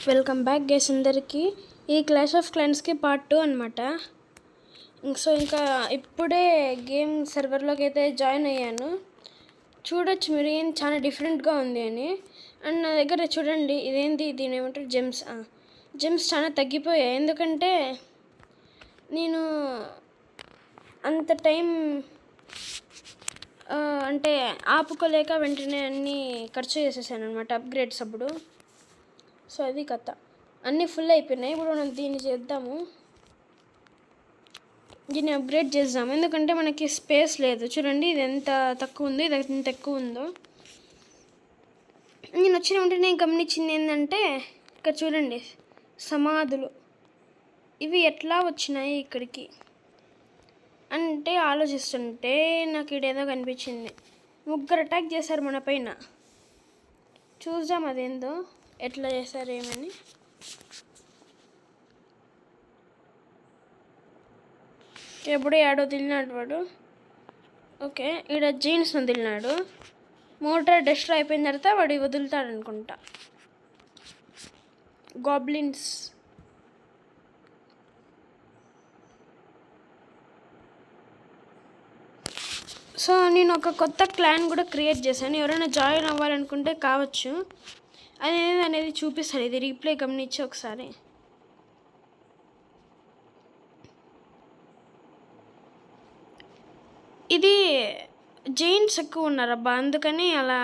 Welcome back guys అందరికీ. ఈ clash of క్లాన్స్కి part 2 అనమాట. సో ఇంకా ఇప్పుడే గేమ్ సర్వర్లోకి అయితే జాయిన్ అయ్యాను. చూడొచ్చు మీరు ఏం చాలా డిఫరెంట్గా ఉంది అని. అండ్ నా దగ్గర చూడండి, ఇదేంటి, దీని ఏమంటారు, జెమ్స్ చాలా తగ్గిపోయాయి. ఎందుకంటే నేను అంత టైం అంటే ఆపుకోలేక వెంటనే అన్నీ ఖర్చు చేసేసాను అనమాట అప్గ్రేడ్స్ అప్పుడు. సో అది కథ, అన్నీ ఫుల్ అయిపోయినాయి. ఇప్పుడు మనం దీన్ని చేద్దాము, దీన్ని అప్గ్రేడ్ చేద్దాము. ఎందుకంటే మనకి స్పేస్ లేదు. చూడండి ఇది ఎంత తక్కువ ఉందో, ఇది ఎంత ఎక్కువ ఉందో. నేను వచ్చిన వెంటనే గమనించింది ఏంటంటే, ఇక్కడ చూడండి సమాధులు, ఇవి ఎట్లా వచ్చినాయి ఇక్కడికి అంటే ఆలోచిస్తుంటే నాకు ఇదేదో కనిపించింది. 3 అటాక్ చేశారు మన పైన. చూద్దాం అదేందో, ఎట్లా చేశారు ఏమని. ఎప్పుడు ఏడో వదిలినాడు వాడు. ఓకే, ఈడ జీన్స్ వదిలినాడు. మోటార్ డెస్ట్రా అయిపోయిన తర్వాత వాడు వదులుతాడు అనుకుంటా. గాబ్లిన్స్, సో నేను ఒక కొత్త క్లాన్ కూడా క్రియేట్ చేశాను. ఎవరైనా జాయిన్ అవ్వాలనుకుంటే కావచ్చు. అనేది చూపిస్తాను. ఇది రీప్లే గమనించి ఒకసారి. ఇది జైంట్స్ ఎక్కువ ఉన్నారబ్బా, అందుకని అలా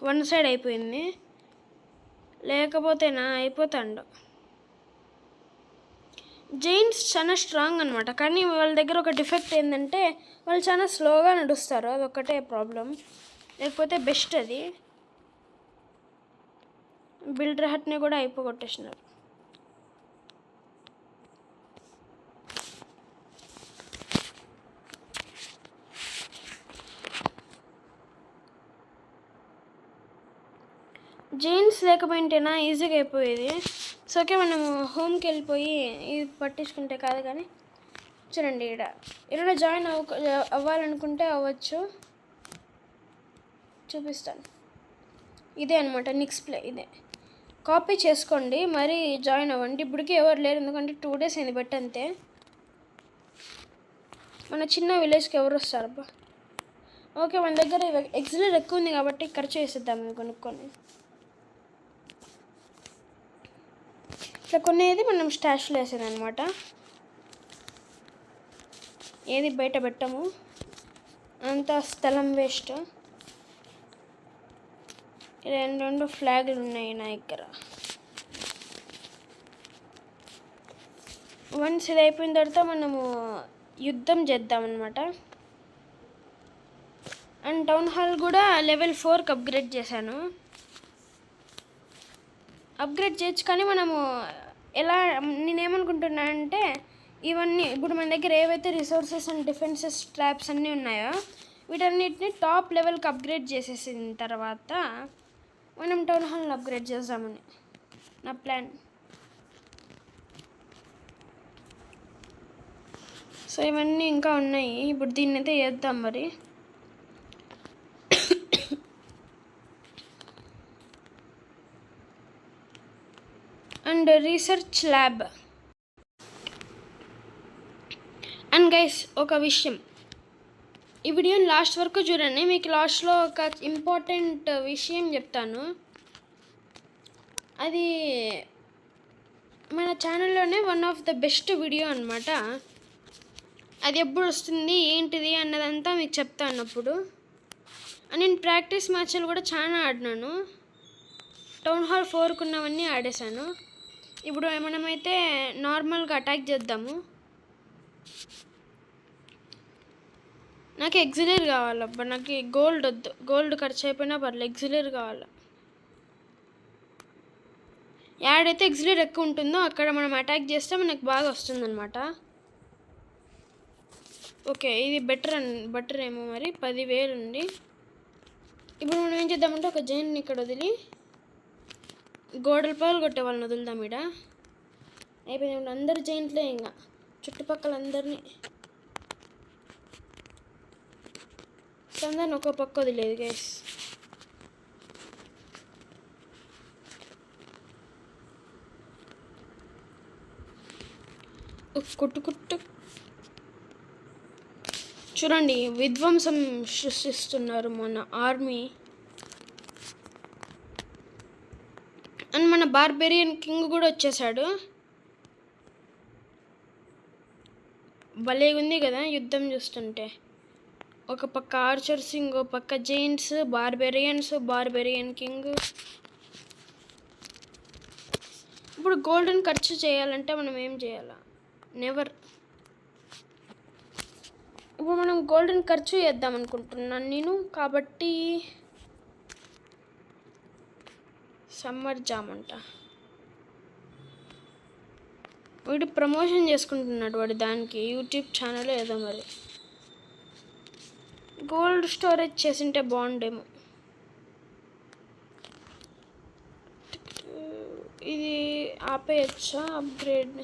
వన్ సైడ్ అయిపోయింది. లేకపోతేనా అయిపోతాండు. జైంట్స్ చాలా స్ట్రాంగ్ అనమాట, కానీ వాళ్ళ దగ్గర ఒక డిఫెక్ట్ ఏంటంటే వాళ్ళు చాలా స్లోగా నడుస్తారు. అదొక్కటే ప్రాబ్లం. లేకపోతే బెస్ట్ అది. బిల్డర్ హట్ని కూడా అయిపోగొట్టేసినారు. జైంట్స్ లేకపోయింటేనా ఈజీగా అయిపోయేది. సో ఓకే, మనము హోమ్కి వెళ్ళిపోయి ఇది పట్టించుకుంటే కాదు. కానీ చూడండి, ఎవరైనా జాయిన్ అవ్వాలనుకుంటే అవ్వచ్చు. చూపిస్తాను. ఇదే అనమాట నిక్స్ ప్లే. ఇదే కాపీ చేసుకోండి, మరి జాయిన్ అవ్వండి. ఇప్పటికీ ఎవరు లేరు, ఎందుకంటే 2 days అయింది బట్ అంతే. మన చిన్న విలేజ్కి ఎవరు వస్తారబ్బా. ఓకే, మన దగ్గర ఎక్సిలర్ ఎక్కువ ఉంది కాబట్టి ఖర్చు చేసేద్దాం కొనుక్కొని. ఇట్లా కొనేది మనం స్టాష్లో వేసేది అనమాట. ఏది బయట పెట్టము, అంత స్థలం వేస్ట్. రెండు ఫ్లాగులు ఉన్నాయి నా దగ్గర. వన్స్ ఇది అయిపోయిన తర్వాత మనము యుద్ధం చేద్దాం అనమాట. అండ్ టౌన్ హాల్ కూడా లెవెల్ 4కి అప్గ్రేడ్ చేశాను. అప్గ్రేడ్ చేయొచ్చు, కానీ మనము ఎలా, నేనేమనుకుంటున్నా అంటే ఇవన్నీ ఇప్పుడు మన దగ్గర ఏవైతే రిసోర్సెస్ అండ్ డిఫెన్సెస్ ట్రాప్స్ అన్నీ ఉన్నాయో వీటన్నిటిని టాప్ లెవెల్కి అప్గ్రేడ్ చేసేసిన తర్వాత మనం టౌన్ హాల్ని అప్గ్రేడ్ చేద్దామని నా ప్లాన్. సో ఇవన్నీ ఇంకా ఉన్నాయి. ఇప్పుడు దీన్ని అయితే చేద్దాం మరి. And research lab. And guys, ఒక విషయం, ఈ వీడియోని లాస్ట్ వరకు చూడండి. మీకు లాస్ట్లో ఒక ఇంపార్టెంట్ విషయం చెప్తాను. అది మన ఛానల్లోనే one of the best video అనమాట. అది ఎప్పుడు వస్తుంది ఏంటిది అన్నదంతా మీకు చెప్తాను అప్పుడు. నేను ప్రాక్టీస్ మ్యాచ్లు కూడా చాలా ఆడినాను. టౌన్ హాల్ 4 ఉన్నవన్నీ ఆడేశాను. ఇప్పుడు మనమైతే నార్మల్గా అటాక్ చేద్దాము. నాకు ఎగ్జిలర్ కావాలబ్బా, నాకు గోల్డ్ వద్దు. గోల్డ్ ఖర్చు అయిపోయినా పర్లేదు, ఎగ్జిలర్ కావాలి. యాడైతే ఎగ్జిలర్ ఎక్కువ ఉంటుందో అక్కడ మనం అటాక్ చేస్తే మనకు బాగా వస్తుందన్నమాట. ఓకే, ఇది బెటర్ ఏమో మరి. 10,000 ఉంది. ఇప్పుడు మనం ఏం చేద్దామంటే ఒక జైన్ని ఇక్కడ వదిలి గోడల పాలు కొట్టే వాళ్ళని వదులుదాం. ఇక్కడ అయిపోయింది. అందరు జైంట్లే, ఇంకా చుట్టుపక్కల అందరినీ ఒక పక్క వదిలేదు గైస్. కుట్టు చూడండి, విధ్వంసం సృష్టిస్తున్నారు మన ఆర్మీ. అండ్ మన బార్బేరియన్ కింగ్ కూడా వచ్చేసాడు. భలే ఉంది కదా యుద్ధం చూస్తుంటే. ఒక పక్క ఆర్చర్స్, ఇంకో పక్క జైంట్స్, బార్బేరియన్ కింగ్. ఇప్పుడు గోల్డెన్ ఖర్చు చేయాలంటే మనం ఏం చేయాలా? నెవర్. ఇప్పుడు మనం గోల్డెన్ ఖర్చు చేద్దాం అనుకుంటున్నాను నేను. కాబట్టి సమ్మర్ జామ్ అంట. వీడు ప్రమోషన్ చేసుకుంటున్నాడు వాడు దానికి, యూట్యూబ్ ఛానల్ ఏదో మరి. గోల్డ్ స్టోరేజ్ చేసింటే బాగుండేమో. ఇది ఆపేయచ్చా? అప్గ్రేడ్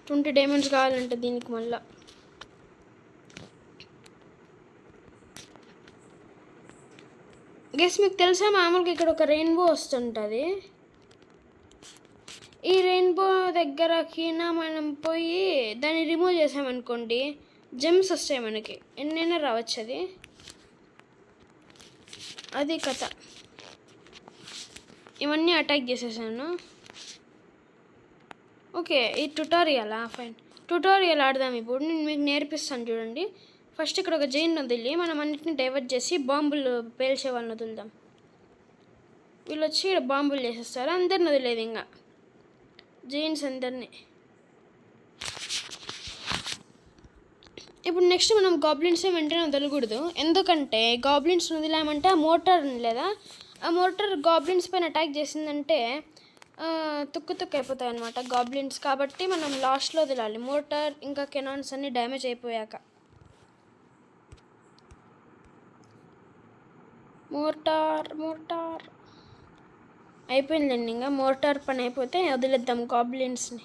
20 డైమండ్స్ కావాలంటే దీనికి మళ్ళా. గెస్ మీకు తెలుసా, మామూలుగా ఇక్కడ ఒక రెయిన్బో వస్తుంటుంది. ఈ రెయిన్బో దగ్గరకి మనం పోయి దాన్ని రిమూవ్ చేసామనుకోండి, జెమ్స్ వస్తాయి మనకి. ఎన్నైనా రావచ్చు. అది కథ. ఇవన్నీ అటాక్ చేసేసాను. ఓకే, ఈ ట్యుటోరియలా? ఫైన్, ట్యుటోరియల్ ఆడదాం ఇప్పుడు. నేను మీకు నేర్పిస్తాను చూడండి. ఫస్ట్ ఇక్కడ ఒక జైన్ వదిలి మనం అన్నిటిని డైవర్ట్ చేసి బాంబులు పేల్చే వాళ్ళని వదులుదాం. వీళ్ళు వచ్చి ఇక్కడ బాంబులు చేసేస్తారు. అందరిని వదిలేదు ఇంకా జైన్స్ అందరినీ. ఇప్పుడు నెక్స్ట్ మనం గాబ్లిన్స్ వెంటనే వదలకూడదు. ఎందుకంటే గాబ్లిన్స్ వదిలామంటే ఆ మోటార్ లేదా, ఆ మోటార్ గాబ్లిన్స్ పైన అటాక్ చేసిందంటే తుక్కు అయిపోతాయి అన్నమాట గాబ్లిన్స్. కాబట్టి మనం లాస్ట్లో వదిలాలి. మోటార్ ఇంకా కెనాన్స్ అన్నీ డ్యామేజ్ అయిపోయాక. మోటార్ అయిపోయిందండి. ఇంకా మోటార్ పని అయిపోతే వదిలేద్దాం గాబ్లిన్స్ని.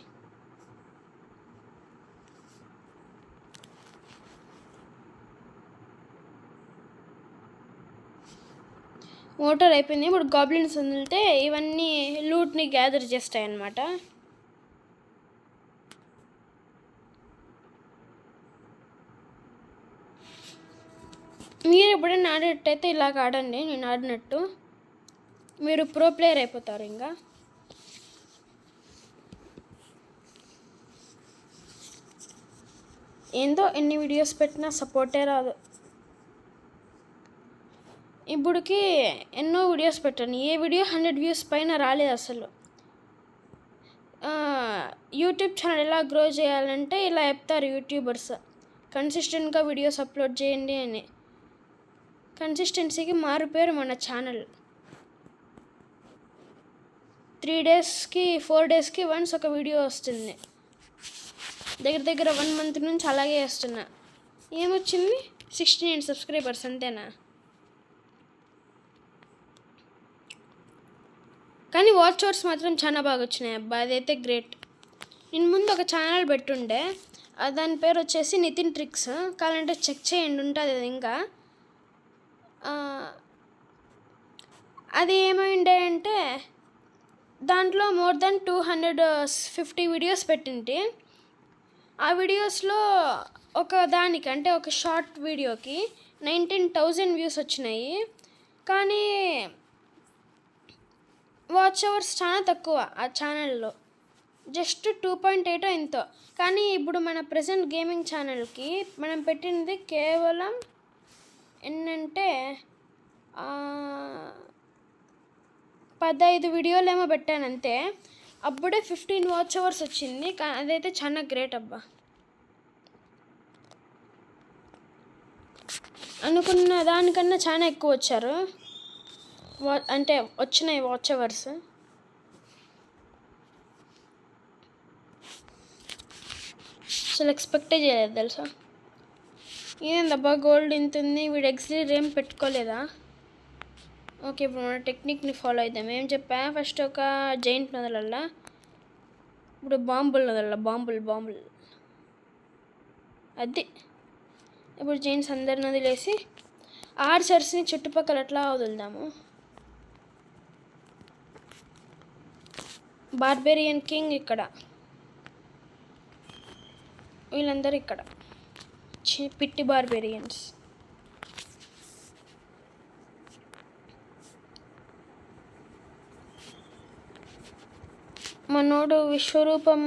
మోటార్ అయిపోయింది. ఇప్పుడు గాబ్లిన్స్ వదిలితే ఇవన్నీ లూట్ని గ్యాదర్ చేస్తాయి అన్నమాట. మీరు ఎప్పుడైనా ఆడేటట్టయితే ఇలాగ ఆడండి. నేను ఆడినట్టు మీరు ప్రో ప్లేయర్ అయిపోతారు. ఇంకా ఏందో ఎన్ని వీడియోస్ పెట్టినా సపోర్టే రాదు. ఇప్పుడుకి ఎన్నో వీడియోస్ పెట్టాను, ఏ వీడియో 100 వ్యూస్ పైన రాలేదు అసలు. యూట్యూబ్ ఛానల్ ఎలా గ్రో చేయాలంటే ఇలా చెప్తారు యూట్యూబర్స్, కన్సిస్టెంట్గా వీడియోస్ అప్లోడ్ చేయండి అని. కన్సిస్టెన్సీకి మారుపేరు మన ఛానల్. 3 డేస్కి 4 డేస్కి వన్స్ ఒక వీడియో వస్తుంది. దగ్గర 1 మంత్ నుంచి అలాగే వస్తున్నా. ఏమొచ్చింది? 69 సబ్స్క్రైబర్స్ అంతేనా? కానీ వాచ్ అవర్స్ మాత్రం చాలా బాగా వచ్చినాయి అబ్బా, అదైతే గ్రేట్. నేను ముందు ఒక ఛానల్ పెట్టుండే, దాని పేరు వచ్చేసి నితిన్ ట్రిక్స్. కావాలంటే చెక్ చేయండి, ఉంటుంది అది. ఇంకా అది ఏమైండే అంటే దాంట్లో మోర్ దెన్ 250 వీడియోస్ పెట్టింటి. ఆ వీడియోస్లో ఒక దానికి అంటే ఒక షార్ట్ వీడియోకి 19,000 వ్యూస్ వచ్చినాయి. కానీ వాచ్ అవర్స్ చాలా తక్కువ ఆ ఛానల్లో, జస్ట్ 2.8 ఎంతో. కానీ ఇప్పుడు మన ప్రజెంట్ గేమింగ్ ఛానల్కి మనం పెట్టినది కేవలం ఏంటంటే 15 వీడియోలు ఏమో పెట్టానంతే. అప్పుడే 15 వాచ్ అవర్స్ వచ్చింది. అదైతే చాలా గ్రేట్ అబ్బా. అనుకున్న దానికన్నా చాలా ఎక్కువ వచ్చారు, అంటే వచ్చినాయి వాచ్ అవర్స్. అసలు ఎక్స్పెక్టే చేయలేదు తెలుసా. ఏందబ్బా గోల్డ్ ఇంత ఉంది, వీడు ఎగ్జిట్ ఏం పెట్టుకోలేదా? ఓకే, ఇప్పుడు మన టెక్నిక్ని ఫాలో అవుతాం. ఏం చెప్పా? ఫస్ట్ ఒక జైంట్ వదలల్లా, ఇప్పుడు బాంబులు వదల, బాంబులు అది. ఇప్పుడు జైంట్స్ అందరిని వదిలేసి ఆర్చర్స్ని చుట్టుపక్కల అట్లా వదులుదాము. బార్బేరియన్ కింగ్ ఇక్కడ. వీళ్ళందరూ ఇక్కడ పిట్టి బార్బేరియన్స్. మనోడు విశ్వరూపం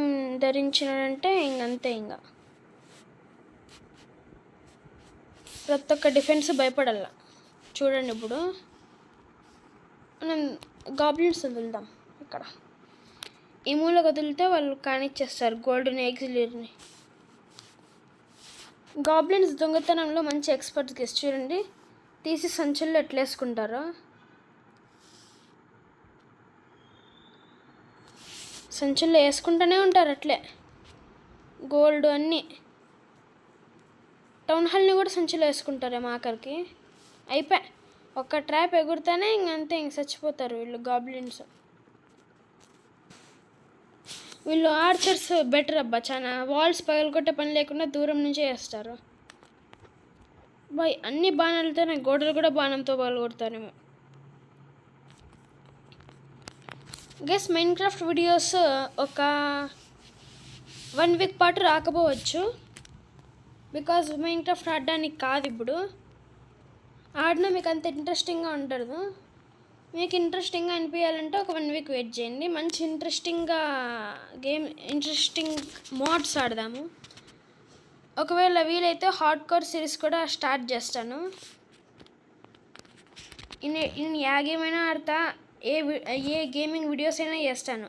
ధరించినాడంటే ఇంకంతే. ప్రతి ఒక్క డిఫెన్స్ భయపడాల. చూడండి, ఇప్పుడు మనం గాబ్లిన్స్ వదులుదాం. ఇక్కడ ఈ మూల వదిలితే వాళ్ళు కానిచ్చేస్తారు గోల్డెన్ ఎగ్జిలియర్ని. గాబ్లిన్స్ దొంగతనంలో మంచి ఎక్స్పర్ట్స్ గెస్. చూడండి, తీసి సంచుల్లో ఎట్లా వేసుకుంటారో. సంచుల్లో వేసుకుంటూనే ఉంటారు అట్లే గోల్డ్ అన్నీ. టౌన్ హాల్ని కూడా సంచుల్లో వేసుకుంటారేమో. ఆఖరికి అయిపోయి ఒక్క ట్రాప్ ఎగురుతానే ఇంకంతే, చచ్చిపోతారు వీళ్ళు గాబ్లిన్స్. వీళ్ళు ఆర్చర్స్ బెటర్ అబ్బా, చాలా వాల్స్ పగలగొట్టే పని లేకుండా దూరం నుంచే వేస్తారు. బాయ్ అన్ని బాణాలతోనే, గోడలు కూడా బాణంతో పగలగొడతారేమో. గెస్ మైన్క్రాఫ్ట్ వీడియోస్ ఒక 1 వీక్ పాటు రాకపోవచ్చు. బికాజ్ మైన్క్రాఫ్ట్ ఆడడానికి కాదు ఇప్పుడు. ఆడినా మీకు అంత ఇంట్రెస్టింగ్గా ఉండదు. మీకు ఇంట్రెస్టింగ్గా అనిపించాలంటే ఒక 1 వీక్ వెయిట్ చేయండి. మంచి ఇంట్రెస్టింగ్ మోడ్స్ ఆడదాము. ఒకవేళ వీలైతే హార్డ్ కోర్ సిరీస్ కూడా స్టార్ట్ చేస్తాను. నేను ఏ గేమ్ అయినా ఆడతా, ఏ గేమింగ్ వీడియోస్ అయినా చేస్తాను.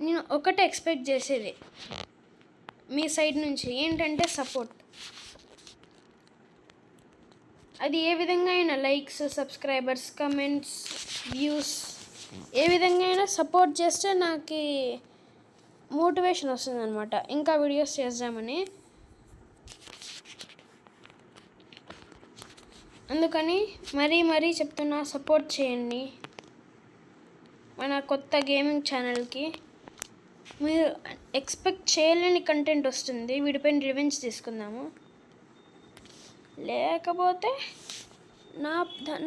నేను ఒకటే ఎక్స్పెక్ట్ చేసేది మీ సైడ్ నుంచి ఏంటంటే సపోర్ట్. అది ఏ విధంగా అయినా, లైక్స్, సబ్స్క్రైబర్స్, కమెంట్స్, వ్యూస్, ఏ విధంగా అయినా సపోర్ట్ చేస్తే నాకు మోటివేషన్ వస్తుందన్నమాట ఇంకా వీడియోస్ చేద్దామని. అందుకని మరీ చెప్తున్నా, సపోర్ట్ చేయండి మన కొత్త గేమింగ్ ఛానల్కి. మీరు ఎక్స్పెక్ట్ చేయలేని కంటెంట్ వస్తుంది. వీడిపైన రివెంజ్ తీసుకుందాము. లేకపోతే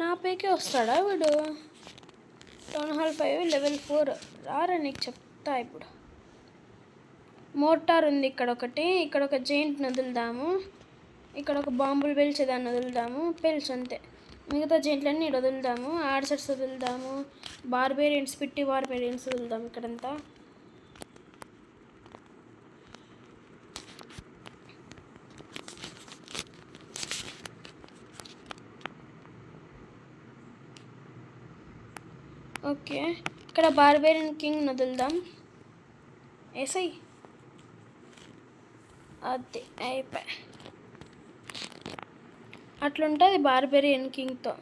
నా పైకే వస్తాడా వీడు? టౌన్ హాల్ 5 లెవెల్ 4 రారా, నీకు చెప్తా ఇప్పుడు. మోటార్ ఉంది ఇక్కడ ఒకటి. ఇక్కడ ఒక జైంట్ వదులుదాము. ఇక్కడ ఒక బాంబులు పేల్చేదాన్ని వదులుదాము. అంతే. మిగతా జైంట్లన్నీ ఇక్కడ వదులుదాము. ఆర్చర్స్ వదులుదాము. బార్బేరియన్స్, పిట్టి బార్బేరియన్స్ వదులుదాము ఇక్కడంతా. ఓకే, ఇక్కడ బార్బేరియన్ కింగ్ వదులుదాం. వేసాయి, అది అయిపోయి. అట్లుంటుంది బార్బేరియన్ కింగ్తో.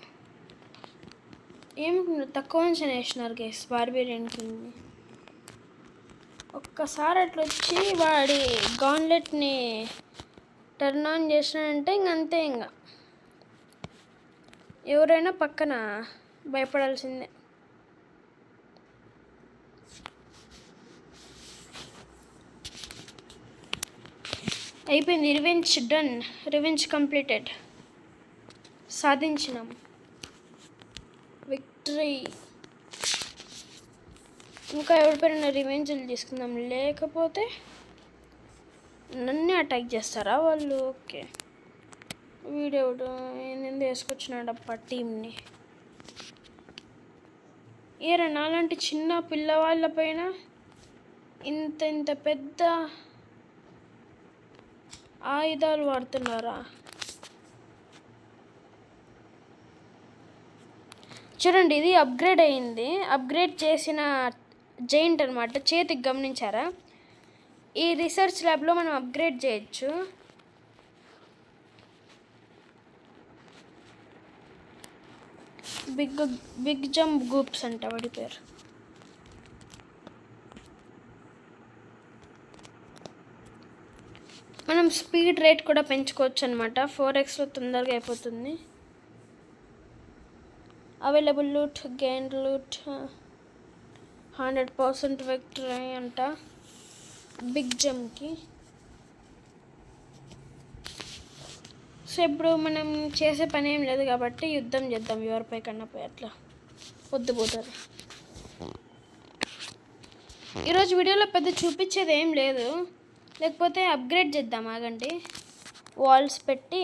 ఏమి తక్కువ అంచనా వేసినారు గైస్ బార్బేరియన్ కింగ్ని. ఒక్కసారి అట్లా వచ్చి వాడి గాన్లెట్ని టర్న్ ఆన్ చేసినాడంటే ఇంకంతే. ఎవరైనా పక్కన భయపడాల్సిందే. అయిపోయింది. Revenge done. Revenge completed. సాధించినాం విక్టరీ. ఇంకా ఎవరిపైన రివెంజ్లు తీసుకుందాం, లేకపోతే నన్నే అటాక్ చేస్తారా వాళ్ళు? ఓకే, వీడెవడు ఏంది వేసుకొచ్చినాడప్ప టీంని. ఏరా నాలాంటి చిన్న పిల్లవాళ్ళ పైన ఇంత పెద్ద ఆయుధాలు వాడుతున్నారా? చూడండి, ఇది అప్గ్రేడ్ అయింది. అప్గ్రేడ్ చేసిన జైంట్ అనమాట. చేతికి గమనించారా? ఈ రీసెర్చ్ ల్యాబ్లో మనం అప్గ్రేడ్ చేయొచ్చు. బిగ్ జంప్ గూప్స్ అంట వాడి పేరు. మనం స్పీడ్ రేట్ కూడా పెంచుకోవచ్చు అనమాట. 4xలో తొందరగా అయిపోతుంది. Available loot, gain loot, 100% victory అంట బిగ్ జంప్కి. సో ఇప్పుడు మనం చేసే పని ఏం లేదు కాబట్టి యుద్ధం చేద్దాం. ఎవరిపై కన్నా పోయి అట్లా పొద్దుపోతారు. ఈరోజు వీడియోలో పెద్ద చూపించేది ఏం లేదు. లేకపోతే అప్గ్రేడ్ చేద్దాం ఆగండి, వాల్స్ పెట్టి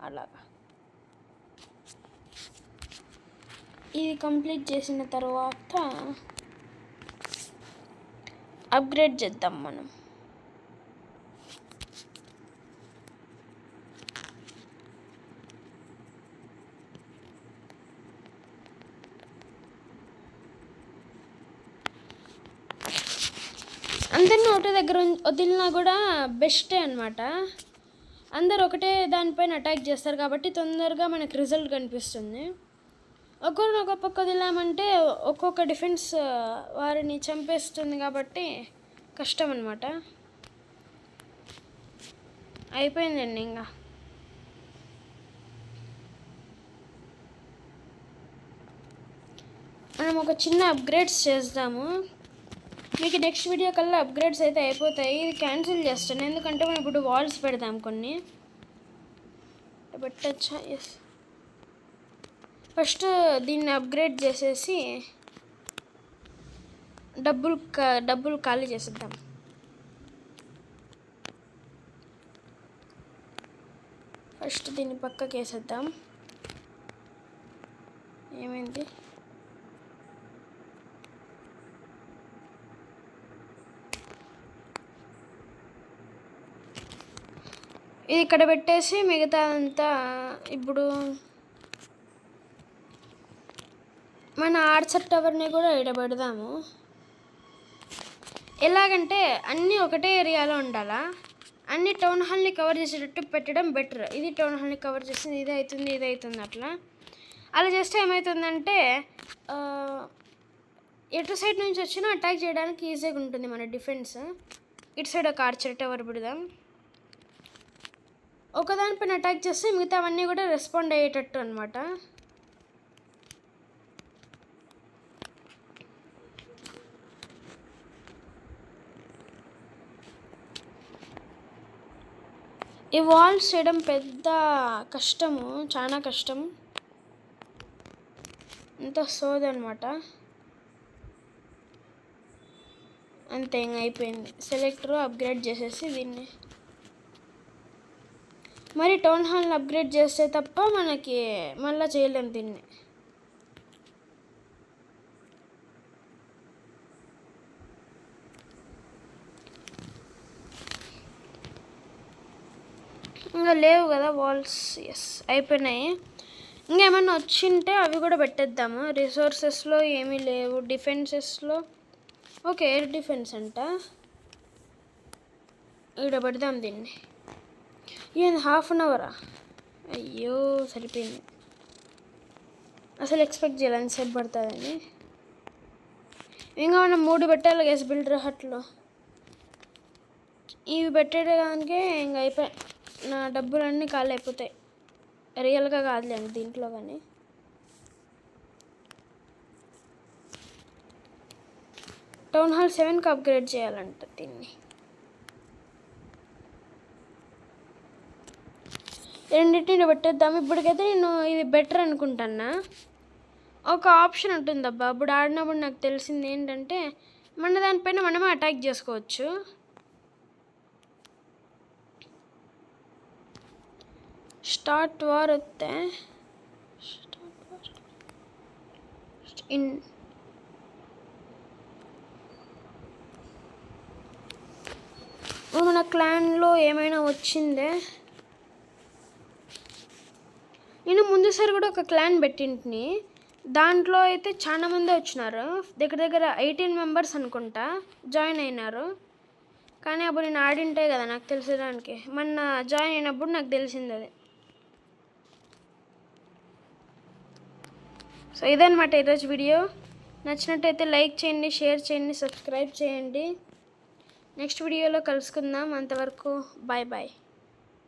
అలాగా. ఇది కంప్లీట్ చేసిన తర్వాత అప్గ్రేడ్ చేద్దాం మనం. అందరిని ఒకటే దగ్గర వదిలినా కూడా బెస్టే అనమాట. అందరు ఒకటే దానిపైన అటాక్ చేస్తారు కాబట్టి తొందరగా మనకు రిజల్ట్ కనిపిస్తుంది. ఒకరిని ఒక పక్క వదిలామంటే ఒక్కొక్క డిఫెన్స్ వారిని చంపేస్తుంది కాబట్టి కష్టం అనమాట. అయిపోయిందండి ఇంకా. మనం ఒక చిన్న అప్గ్రేడ్స్ చేద్దాము. మీకు నెక్స్ట్ వీడియో కల్లా అప్గ్రేడ్స్ అయితే అయిపోతాయి. ఇది క్యాన్సిల్ చేస్తాను ఎందుకంటే మనం ఇప్పుడు వాల్స్ పెడదాం కొన్ని. పెట్టచ్చా? ఎస్. ఫస్ట్ దీన్ని అప్గ్రేడ్ చేసేసి డబ్బులు ఖాళీ చేసేద్దాం. ఫస్ట్ దీన్ని పక్కకి వేసేద్దాం. ఏమైంది? ఇది ఇక్కడ పెట్టేసి మిగతా అంతా ఇప్పుడు మన ఆర్చర్ టవర్ని కూడా ఇక్కడ పెడదాము. ఎలాగంటే అన్నీ ఒకటే ఏరియాలో ఉండాలా, అన్ని టౌన్ హాల్ని కవర్ చేసేటట్టు పెట్టడం బెటర్. ఇది టౌన్ హాల్ని కవర్ చేసింది, ఇది అవుతుంది అట్లా. అలా చేస్తే ఏమవుతుందంటే ఎటు సైడ్ నుంచి వచ్చినా అటాక్ చేయడానికి ఈజీగా ఉంటుంది మన డిఫెన్స్. ఇటు సైడ్ ఒక ఆర్చర్ టవర్ పెడదాం. ఒకదానిపైన అటాక్ చేస్తే మిగతావన్నీ కూడా రెస్పాండ్ అయ్యేటట్టు అనమాట. ఈ వాల్స్ చేయడం పెద్ద కష్టము, చాలా కష్టం. ఇంత సోదనమాట. అంతే, ఇంక అయిపోయింది. సెలెక్టర్ అప్గ్రేడ్ చేసేసి దీన్ని మరి టౌన్ హాల్ని అప్గ్రేడ్ చేస్తే తప్ప మనకి మళ్ళీ చేయలేం దీన్ని. ఇంకా లేవు కదా వాల్స్. ఎస్, అయిపోయినాయి. ఇంకేమన్నా వచ్చింటే అవి కూడా పెట్టేద్దాము. రిసోర్సెస్లో ఏమీ లేవు. డిఫెన్సెస్లో ఓకే, ఎయిర్ డిఫెన్స్ అంట. ఇక్కడ పెడదాం దీన్ని. ఏంది 1/2 అవరా? అయ్యో సరిపోయింది. అసలు ఎక్స్పెక్ట్ చేయాలి ఎంతసేపు పడుతుందని. ఇంకా మనం 3 పెట్టాలి గేస్ బిల్డర్ హట్లో. ఇవి పెట్టేదానికే ఇంకా అయిపోయాయి. నా డబ్బులన్నీ ఖాళీ అయిపోతాయి. రియల్గా కాదులేండి దీంట్లో. కానీ టౌన్ హాల్ 7కి అప్గ్రేడ్ చేయాలంట దీన్ని. రెండింటిని పెట్టేద్దాము. ఇప్పటికైతే నేను ఇది బెటర్ అనుకుంటున్నా. ఒక ఆప్షన్ ఉంటుందబ్బా, అప్పుడు ఆడినప్పుడు నాకు తెలిసింది ఏంటంటే మన దానిపైన మనమే అటాక్ చేసుకోవచ్చు. స్టార్ట్ వార్ వస్తే మన క్లాన్లో ఏమైనా వచ్చిందే. నేను ముందుసారి కూడా ఒక క్లాన్ పెట్టింటిని. దాంట్లో అయితే చాలా మంది వచ్చినారు. దగ్గర 18 మెంబర్స్ అనుకుంటా జాయిన్ అయినారు. కానీ అప్పుడు నేను ఆడింటే కదా నాకు తెలిసేదానికి. మొన్న జాయిన్ అయినప్పుడు నాకు తెలిసింది అది. సో ఇదన్నమాట ఈరోజు వీడియో. నచ్చినట్టయితే లైక్ చేయండి, షేర్ చేయండి, సబ్స్క్రైబ్ చేయండి. నెక్స్ట్ వీడియోలో కలుసుకుందాం. అంతవరకు బాయ్ బాయ్.